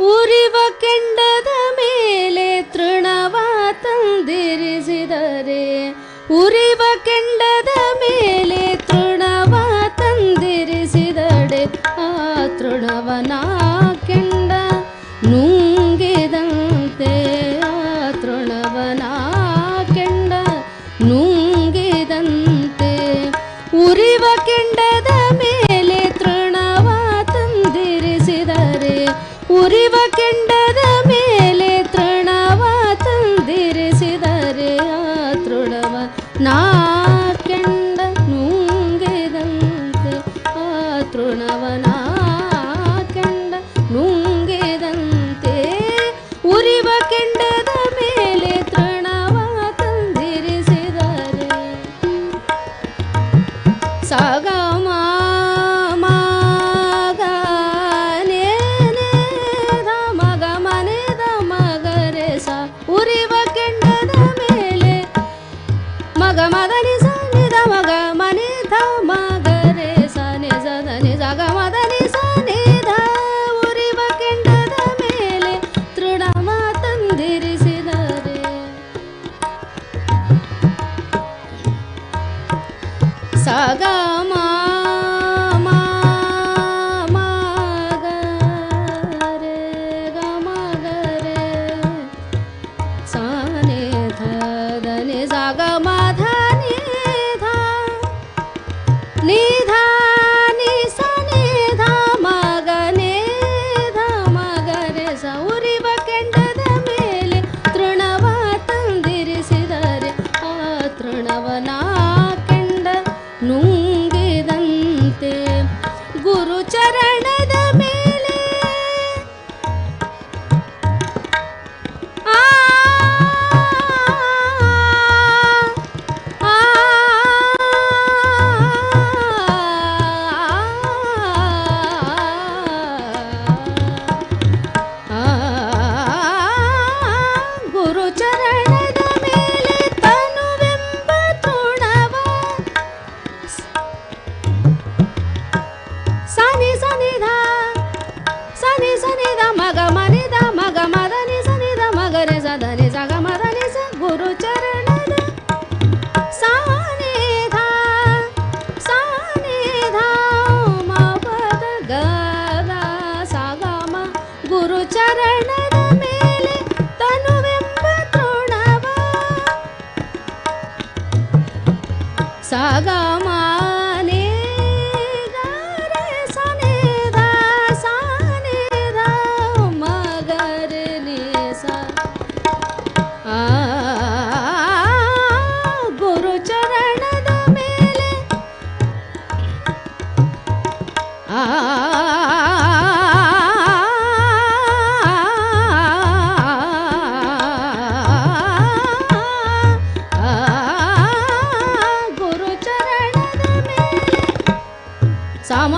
ಉರಿವ ಕೆಂಡದ ಮೇಲೆ ತೃಣವ ತಂದಿರಿಸಿದರೆ, ಉರಿವ ಕೆಂಡದ ಮೇಲೆ ತೃಣವ ತಂದಿರಿಸಿದಡೆ, ಆ ತೃಣವನ ಕೆಂಡ ನುಂಗಿದಂತೆ, ಆ ತೃಣವನ ಕೆಂಡ ನುಂಗಿದಂತೆ. ಉರಿವ ಕೆಂಡದ ಮೇಲೆ ತೃಣವ ತಂದಿರಿಸಿದರೆ, ಉರಿವ ಕೆಂಡದ ಮೇಲೆ ತೃಣವ ತಂದಿರಿಸಿದರೆ, ಆ ತೃಣವ ನಾ ಕೆಂಡ ನುಂಗಿದಂತೆ, ಆ ತೃಣವ ನಾ ಕೆಂಡ ನುಂಗಿದಂತೆ. ಉರಿವ ಕೆಂಡದ ಮೇಲೆ ತೃಣವ ತಂದಿರಿಸಿದರೆ, ಸಗಮ ಉರಿವ ಕೆಂಡದ ಮೇಲೆ ಮಗ ಮದನಿ ಸ ನಿದ ಮಗ ಮನಿದ ಮಗರೆ ಸ ನಿಜ ಧನಿ ಸಗ ಮದನಿ ಸ ನಿಧ. ಉರಿವ ಕೆಂಡದ ಮೇಲೆ ತೃಣವ ತಂದಿರಿಸಿದರೆ, ಸಗ ಚರಣದ ಮೇಲೆ ಗುರು ಚರಣದ ಮೇಲೆ ತನುವೆಂಬ ತೃಣವ ಸನಿ ಸನಿಧ ಸನಿ ಸನಿಧ ಮಗ ಮನಿದ ಮಗ ಮದನಿ ಸನಿಧ ಮಗರೆ ಸದನಿ ಸಗ ಮದನಿ ಸ. ಗುರು ಚರಣದ ಸಾನಿಧ ಸಾನಿಧ ಮ ಪದ ಗದ ಸಗಮ. ಗುರು ಚರಣದ ಮೇಲೆ ತನುವೆಂಬ ತೃಣವ ಸಗಮ ಸಮ